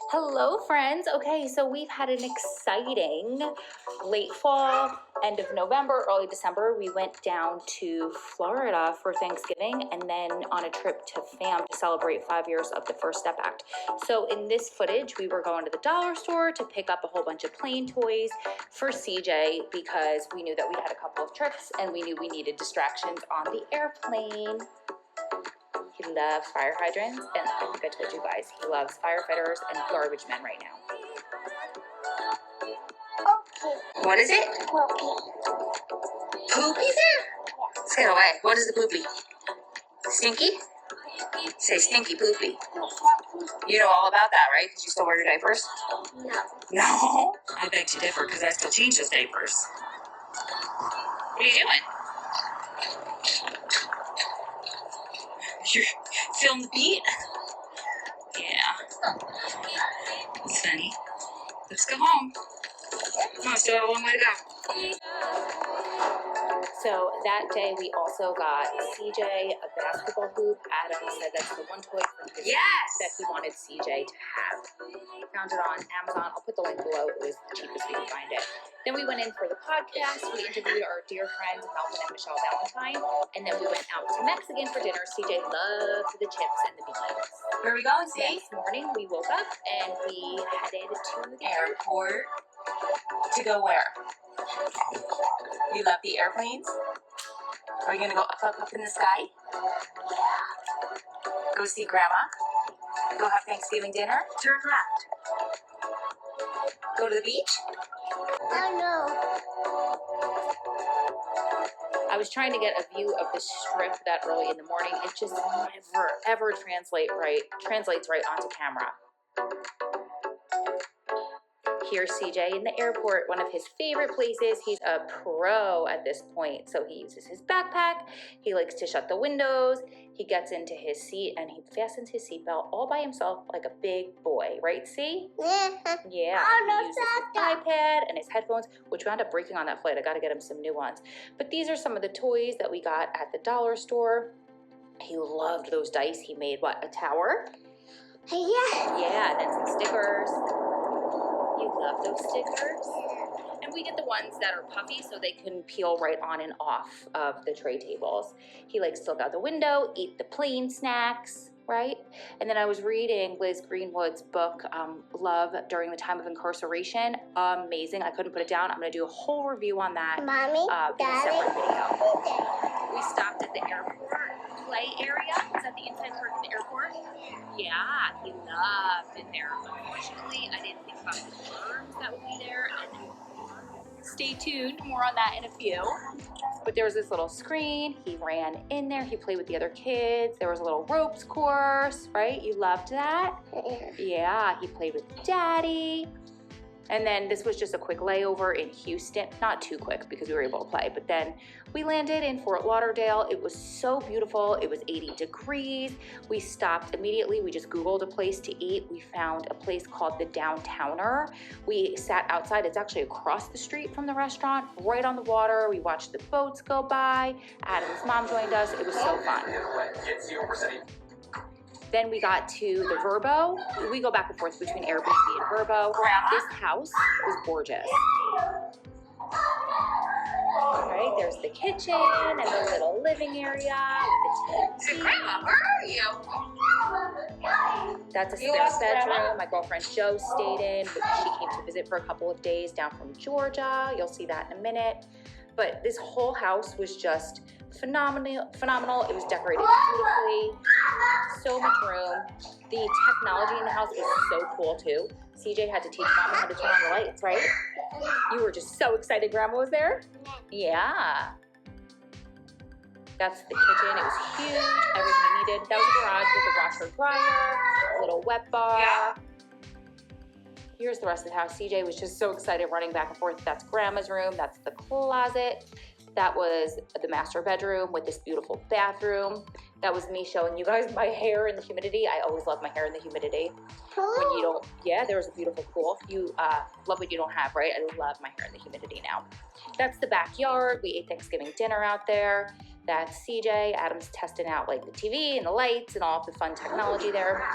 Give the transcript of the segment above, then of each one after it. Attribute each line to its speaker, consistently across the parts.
Speaker 1: Hello, friends. Okay, so we've had an exciting late fall, end of November, early December. We went down to Florida for Thanksgiving and then on a trip to FAM to celebrate 5 years of the First Step Act. So in this footage, we were going to the dollar store to pick up a whole bunch of plane toys for CJ because we knew that we had a couple of trips and we knew we needed distractions on the airplane. He loves fire hydrants, and I think I told you guys, he loves firefighters and garbage men right now.
Speaker 2: Okay. What is it? Poopy. Poopy there? Let's get away. What is the poopy? Stinky? Say stinky poopy. You know all about that, right? Because you still wear your diapers?
Speaker 3: No.
Speaker 2: No? I beg to differ because I still change those diapers. What are you doing? You're feeling the beat? Yeah. It's funny. Let's go home. Come on, still have a long way to go.
Speaker 1: So that day we also got CJ a basketball hoop. Adam said that's the one toy from his that he wanted CJ to have. Found it on Amazon. I'll put the link below. It was the cheapest we could find it. Then we went in for the podcast. We interviewed our dear friends Malvin and Michelle Valentine. And then we went out to Mexican for dinner. CJ loved the chips and the beans.
Speaker 2: Where are we going, see?
Speaker 1: Next morning we woke up and we headed to the
Speaker 2: Airport. To go where? You love the airplanes? Are you gonna go up in the sky? Yeah. Go see Grandma? Go have Thanksgiving dinner? Turn left. Go to the beach?
Speaker 3: Oh no.
Speaker 1: I was trying to get a view of the strip that early in the morning. It just never, ever translates right onto camera. Here's CJ in the airport, one of his favorite places. He's a pro at this point, so he uses his backpack. He likes to shut the windows. He gets into his seat and he fastens his seatbelt all by himself like a big boy, right, C? Yeah. He uses his iPad and his headphones, which wound up breaking on that flight. I got to get him some new ones. But these are some of the toys that we got at the dollar store. He loved those dice. He made, what, a tower?
Speaker 3: Yeah.
Speaker 1: Yeah, and then some stickers. You love those stickers. And we get the ones that are puffy so they can peel right on and off of the tray tables. He likes to look out the window, eat the plane snacks, right? And then I was reading Liz Greenwood's book, Love During the Time of Incarceration. Amazing. I couldn't put it down. I'm going to do a whole review on that
Speaker 3: Mommy,
Speaker 1: in a separate video.
Speaker 3: Daddy.
Speaker 1: We stopped at the airport play area. Is that the inside part of the airport? Yeah, he loved in there. Unfortunately, I didn't think about the germs that would be there. And stay tuned, more on that in a few. But there was this little screen. He ran in there. He played with the other kids. There was a little ropes course, right? You loved that? Yeah, he played with Daddy. And then this was just a quick layover in Houston. Not too quick because we were able to play, but then we landed in Fort Lauderdale. It was so beautiful. It was 80 degrees. We stopped immediately. We just Googled a place to eat. We found a place called the Downtowner. We sat outside. It's actually across the street from the restaurant, right on the water. We watched the boats go by. Adam's mom joined us. It was so fun. Then we got to the Verbo. We go back and forth between Airbnb and Verbo. This house was gorgeous. All right, there's the kitchen and the little living area with the TV.
Speaker 2: Grandma, where are you?
Speaker 1: That's a spare bedroom. My girlfriend Jo stayed in. She came to visit for a couple of days down from Georgia. You'll see that in a minute. But this whole house was just phenomenal. It was decorated beautifully. So much room. The technology in the house was so cool too. CJ had to teach Mama how to turn on the lights, right? You were just so excited Grandma was there? Yeah. That's the kitchen. It was huge. Everything you needed. That was a garage with a washer dryer, a little wet bar.
Speaker 2: Yeah.
Speaker 1: Here's the rest of the house. CJ was just so excited running back and forth. That's Grandma's room. That's the closet. That was the master bedroom with this beautiful bathroom. That was me showing you guys my hair in the humidity. I always love my hair in the humidity. When you don't, yeah, there was a beautiful pool. You love what you don't have, right? I love my hair in the humidity now. That's the backyard. We ate Thanksgiving dinner out there. That's CJ. Adam's testing out like the TV and the lights and all of the fun technology there.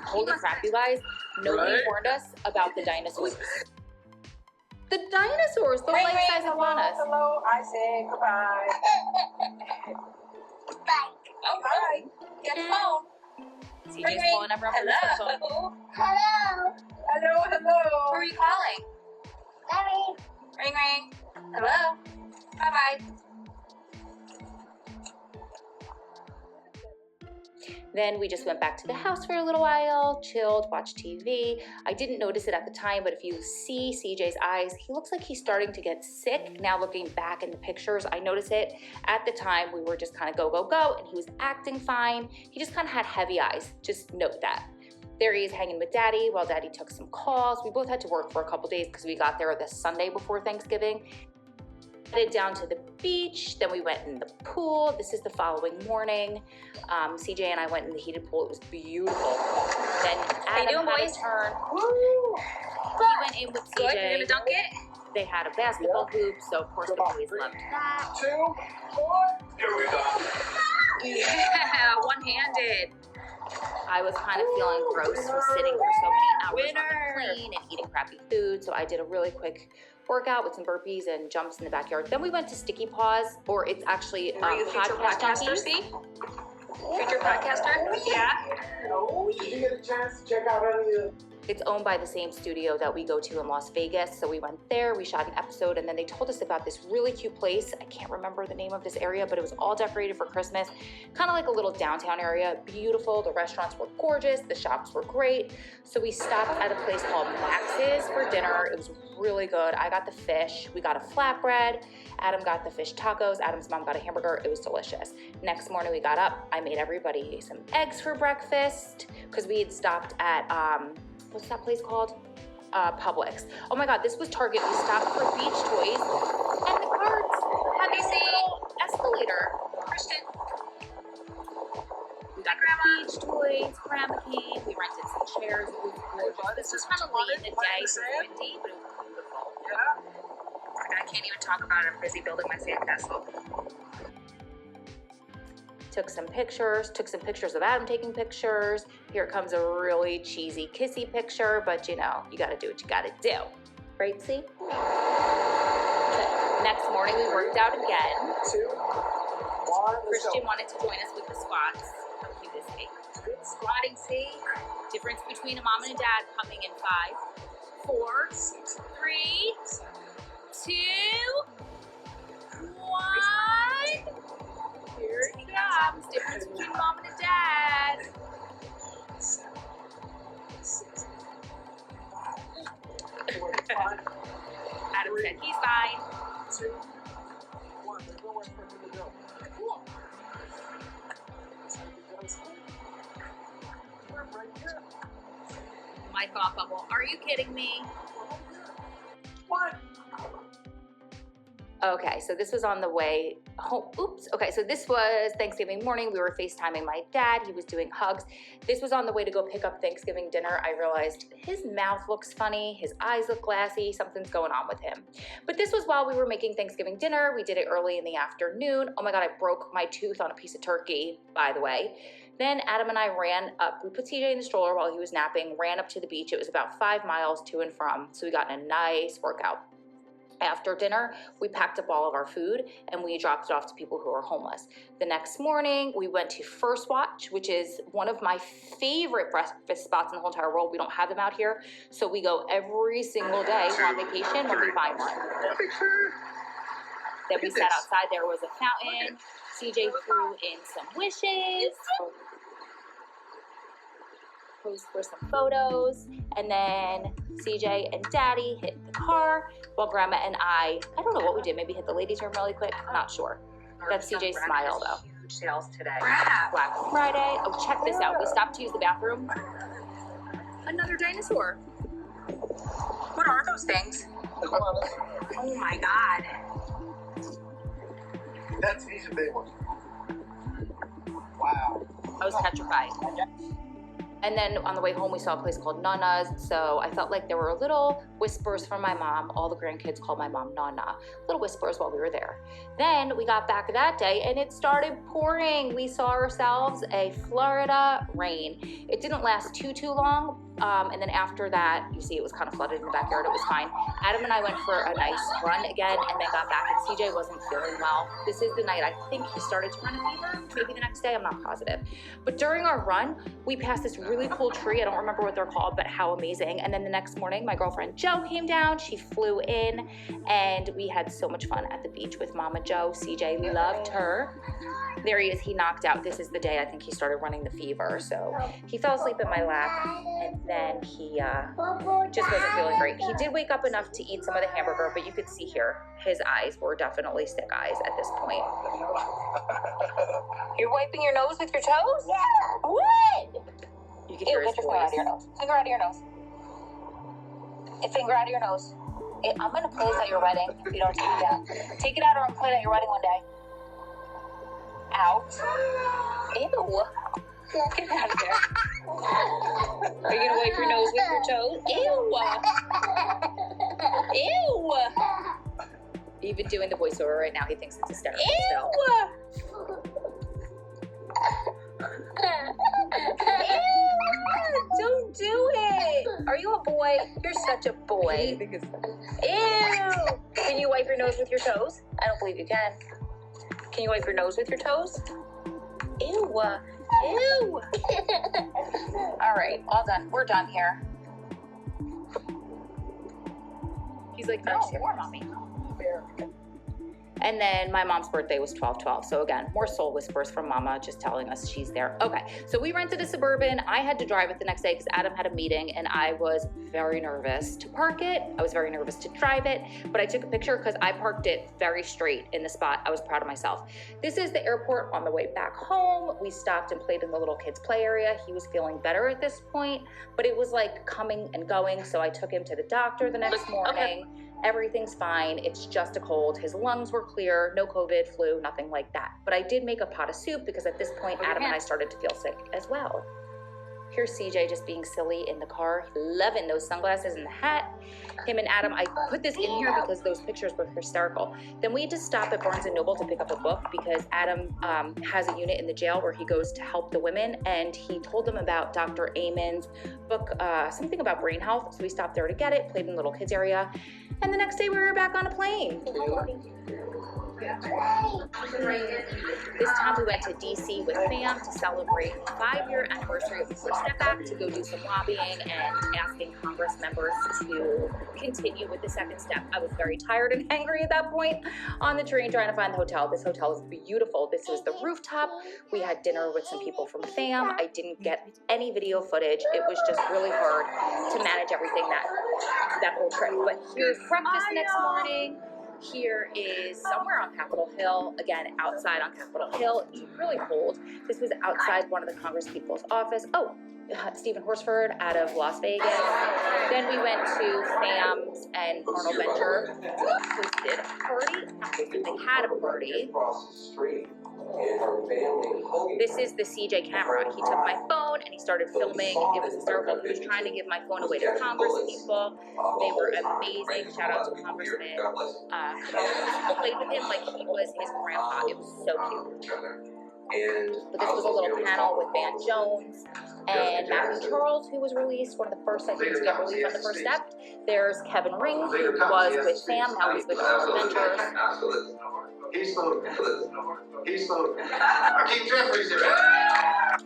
Speaker 1: Holy crap, you guys. Nobody warned us about the dinosaurs. The dinosaurs, the life-size iguanas.
Speaker 4: Hello, I said goodbye.
Speaker 3: Bye.
Speaker 2: Oh, hi. Get the phone.
Speaker 1: CJ's pulling up her phone.
Speaker 2: Hello.
Speaker 3: Hello.
Speaker 4: Hello, hello.
Speaker 2: Who are you calling?
Speaker 3: Mommy.
Speaker 2: Ring, ring. Hello. Bye-bye.
Speaker 1: Then we just went back to the house for a little while, chilled, watched TV. I didn't notice it at the time, but if you see CJ's eyes, he looks like he's starting to get sick. Now looking back in the pictures, I notice it. At the time, we were just kind of go, go, go, and he was acting fine. He just kind of had heavy eyes. Just note that. There he is hanging with Daddy while Daddy took some calls. We both had to work for a couple days because we got there the Sunday before Thanksgiving. Headed down to the beach, then we went in the pool. This is the following morning. CJ and I went in the heated pool. It was beautiful. Then Adam had a turn. He went in with CJ.
Speaker 2: Good, you're gonna dunk it?
Speaker 1: They had a basketball hoop, so of course the boys loved that.
Speaker 4: 2, 4. Here we go.
Speaker 2: Yeah, one-handed.
Speaker 1: I was kind of feeling gross from sitting for so many hours on the plane and eating crappy food, so I did a really quick workout with some burpees and jumps in the backyard. Then we went to Sticky Paws, or it's actually
Speaker 2: Are you a future podcaster,
Speaker 1: junkies.
Speaker 2: see? Future podcaster? Yeah.
Speaker 4: Oh, did you get a chance to check out any of
Speaker 1: It's owned by the same studio that we go to in Las Vegas. So we went there, we shot an episode, and then they told us about this really cute place. I can't remember the name of this area, but it was all decorated for Christmas. Kind of like a little downtown area, beautiful. The restaurants were gorgeous, the shops were great. So we stopped at a place called Max's for dinner. It was really good. I got the fish, we got a flatbread. Adam got the fish tacos, Adam's mom got a hamburger. It was delicious. Next morning we got up, I made everybody some eggs for breakfast because we had stopped at, what's that place called? Publix. Oh my God, this was Target. We stopped for beach toys, and the carts had this little escalator.
Speaker 2: Christian.
Speaker 1: We got the beach toys, Grandma came, we rented some chairs. It was gorgeous. This was kind of late in the day, so it was windy, but it was beautiful.
Speaker 4: Yeah.
Speaker 2: I can't even talk about it. I'm busy building my sandcastle.
Speaker 1: Took some pictures of Adam taking pictures. Here comes a really cheesy kissy picture, but you know, you gotta do what you gotta do. Right, see? Okay. Next morning we worked out again.
Speaker 4: 2, 1.
Speaker 1: Christian wanted to join us with the squats. How cute is he?
Speaker 2: Squatting, see?
Speaker 1: Difference between a mom and a dad coming in 5, 4, 3, 2, 1. Here it comes. Difference between mom and a dad. Adam said he's fine.
Speaker 4: 2, 1. There's nowhere for him to go. Cool. We're right here.
Speaker 1: My thought bubble. Are you kidding me?
Speaker 4: What?
Speaker 1: Okay, so this was on the way home. Oops. Okay, so this was Thanksgiving morning. We were FaceTiming my dad. He was doing hugs. This was on the way to go pick up Thanksgiving dinner. I realized his mouth looks funny. His eyes look glassy. Something's going on with him. But this was while we were making Thanksgiving dinner. We did it early in the afternoon. Oh my God, I broke my tooth on a piece of turkey, by the way. Then Adam and I ran up. We put CJ in the stroller while he was napping, ran up to the beach. It was about 5 miles to and from. So we got in a nice workout. After dinner, we packed up all of our food and we dropped it off to people who are homeless. The next morning, we went to First Watch, which is one of my favorite breakfast spots in the whole entire world. We don't have them out here, so we go every single day on vacation when we find one. Then we sat outside. There was a fountain. CJ threw in some wishes. Posed for some photos, and then CJ and Daddy hit the car while Grandma and I don't know what we did, maybe hit the ladies' room really quick, I'm not sure. That's CJ's smile though.
Speaker 2: Huge sales today.
Speaker 1: Black Friday. Oh, check this out. We stopped to use the bathroom. Another dinosaur.
Speaker 2: What are those things? Oh my God.
Speaker 4: He's a big one. Wow.
Speaker 1: I was petrified.
Speaker 2: And then on the way home, we saw a place called Nana's. So I felt like there were little whispers from my mom. All the grandkids called my mom Nana. Little whispers while we were there. Then we got back that day and it started pouring. We saw ourselves a Florida rain. It didn't last too long. And then after that, you see it was kind of flooded in the backyard. It was fine. Adam and I went for a nice run again and then got back, and CJ wasn't feeling well. This is the night I think he started to run a fever, maybe the next day, I'm not positive. But during our run, we passed this really cool tree. I don't remember what they're called, but how amazing. And then the next morning, my girlfriend Jo came down. She flew in and we had so much fun at the beach with Mama Jo. CJ loved her. There he is, he knocked out. This is the day I think he started running the fever. So he fell asleep in my lap and then he just wasn't feeling great. He did wake up enough to eat some of the hamburger, but you could see here, his eyes were definitely sick eyes at this point. You're wiping your nose with your toes?
Speaker 3: Yeah.
Speaker 2: What? You can hear his
Speaker 5: Get your finger out
Speaker 2: voice.
Speaker 5: of your nose. Finger out of your nose. A finger out of your nose. I'm gonna play this at your wedding if you don't take it out. Take it out or I'm playing at your wedding one day. Out. Ew. Get out of there. Are you gonna wipe your nose with your toes? Ew. Ew. Even doing the voiceover right now, he thinks it's hysterical still. Don't do it. Are you a boy? You're such a boy. Ew. Can you wipe your nose with your toes? I don't believe you can. Can you wipe your nose with your toes? Ew. Ew. All right, all done. We're done here. He's like, no, more, mommy. And then my mom's birthday was 12/12. So again, more soul whispers from Mama just telling us she's there. Okay, so we rented a Suburban. I had to drive it the next day because Adam had a meeting and I was very nervous to park it. I was very nervous to drive it, but I took a picture because I parked it very straight in the spot. I was proud of myself. This is the airport on the way back home. We stopped and played in the little kids play area. He was feeling better at this point, but it was like coming and going. So I took him to the doctor the next morning. Okay. Everything's fine. It's just a cold. His lungs were clear, no COVID, flu, nothing like that. But I did make a pot of soup because at this point, Adam and I started to feel sick as well. Here's CJ just being silly in the car, loving those sunglasses and the hat. Him and Adam, I put this in here because those pictures were hysterical. Then we had to stop at Barnes & Noble to pick up a book because Adam has a unit in the jail where he goes to help the women, and he told them about Dr. Amen's book, something about brain health. So we stopped there to get it, played in the little kids area, and the next day we were back on a plane. This time we went to DC with fam to celebrate the 5-year anniversary of the First Step Act, to go do some lobbying and asking Congress members to continue with the second step. I was very tired and angry at that point on the train trying to find the hotel. This hotel is beautiful. This was the rooftop. We had dinner with some people from fam. I didn't get any video footage. It was just really hard to manage everything that whole trip. But here's breakfast next morning. Here is somewhere on Capitol Hill, again, outside on Capitol Hill. It was really cold. This was outside one of the Congress people's office. Oh, Stephen Horsford out of Las Vegas. Then we went to FAM's and Arnold Venture hosted a party. They had a party. This is the CJ camera. He took my phone and he started filming. It was hysterical. He was trying to give my phone away to Congress people. They were amazing. Shout out to Congressman. People played with him like he was his grandpa. It was so cute. But this was a little panel with Van Jones and Matthew Charles, who was released, one of the first, I think, to get released on the first step. There's Kevin Ring, who was with Sam, now he's with Arnold Ventures.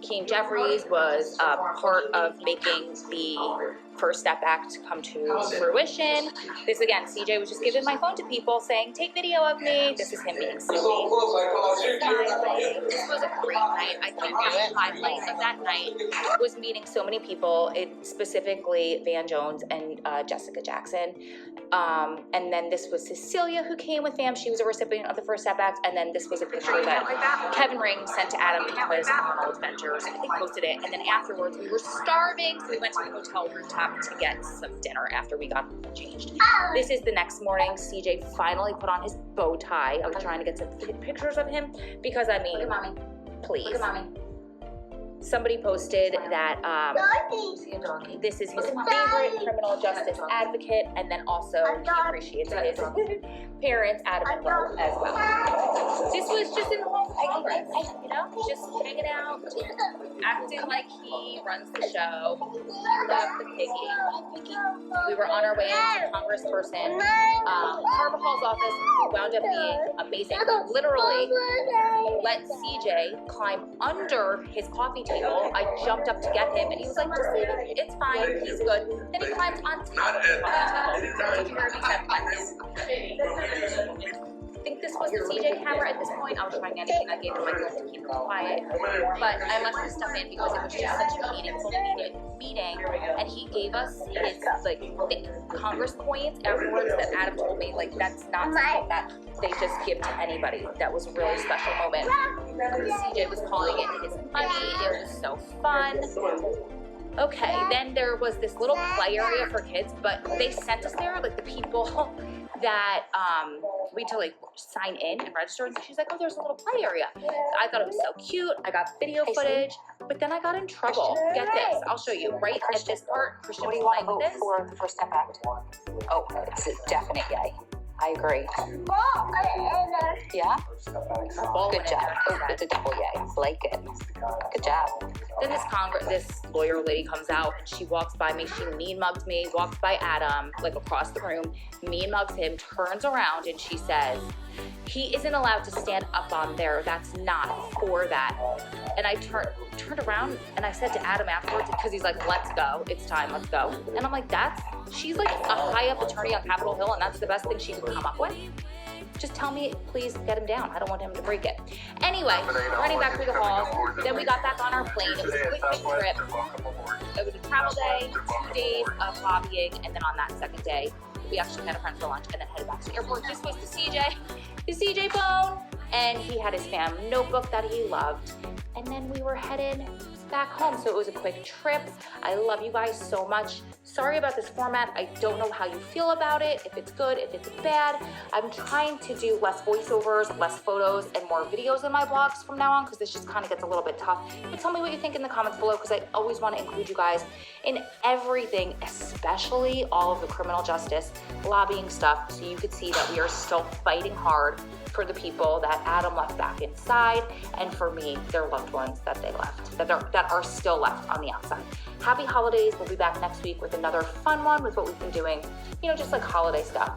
Speaker 5: Keem Jeffries was part of making the First Step Act come to fruition. This again, CJ was just giving my phone to people saying, take video of me. This is him being silly. This was a great night. I think the highlight of that night was meeting so many people, specifically Van Jones and Jessica Jackson. And then this was Cecilia who came with fam. She was a recipient of the First Step Act. And then this was a picture that Kevin Ring sent to Adam because Arnold Ventures, I think, posted it. And then afterwards we were starving, so we went to the hotel rooftop to get some dinner after we got changed. This is the next morning. CJ finally put on his bow tie. I was trying to get some pictures of him because, I mean, please. Look at mommy. somebody posted that this is his favorite criminal justice advocate, and then also he appreciates his parents, Adam and Will, as well. This was just in the home Congress, you know, just hanging out, acting like he runs the show. He loved the piggy. We were on our way to Congressperson Carvajal's office. We wound up being amazing. Literally let CJ climb under his coffee table. I jumped up to get him, and he was like, just leave it. It's fine. He's good. Then he climbed on top of the coffee table. Did you hear me say I think this was the CJ camera at this point. I was trying anything I gave him my phone to keep him quiet. But I left this stuff in because it was just such a meaningful meeting. And he gave us his like Congress coins afterwards that Adam told me, like, that's not something that they just give to anybody. That was a really special moment. CJ was calling it his money. It was so fun. Okay, then there was this little play area for kids, but they sent us there, like the people that we had to like sign in and register, and she's like, oh, there's a little play area. I thought it was so cute. I got video footage, but then I got in trouble. Get this, I'll show you. Right at this part, Christian was playing with this.
Speaker 2: For the first step act? Oh, it's a definite yay. I agree. Yeah? Good job. Oh, it's a double yay. Like it. Good job.
Speaker 5: Then this lawyer lady comes out, and she walks by me. She mean mugs me, walks by Adam, like across the room, mean mugs him, turns around, and she says, he isn't allowed to stand up on there. That's not for that. And I turned around, and I said to Adam afterwards, because he's like, let's go. It's time. Let's go. And I'm like, she's like a high up attorney on Capitol Hill, and that's the best thing she could come up with. Just tell me, please get him down. I don't want him to break it. Anyway, running back through the halls. Then we got back on our plane. It was a quick trip. It was a travel day, 2 days of lobbying, and then on that second day, we actually met a friend for lunch and then headed back to the airport. This was the CJ phone, and he had his fam notebook that he loved. And then we were headed back home. So it was a quick trip. I love you guys so much. Sorry about this format. I don't know how you feel about it, if it's good, if it's bad. I'm trying to do less voiceovers, less photos, and more videos in my vlogs from now on, because this just kind of gets a little bit tough. But tell me what you think in the comments below, because I always want to include you guys in everything, especially all of the criminal justice lobbying stuff, so you could see that we are still fighting hard for the people that Adam left back inside, and for me, their loved ones that they left, that are still left on the outside. Happy holidays. We'll be back next week with another fun one with what we've been doing, you know, just like holiday stuff.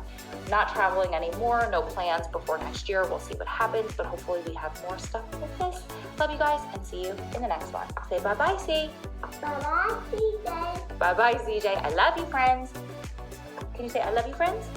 Speaker 5: Not traveling anymore, no plans before next year. We'll see what happens, but hopefully we have more stuff like this. Love you guys, and see you in the next one. Say bye-bye, C.
Speaker 3: Bye-bye, CJ.
Speaker 5: Bye-bye, CJ. I love you, friends. Can you say I love you, friends?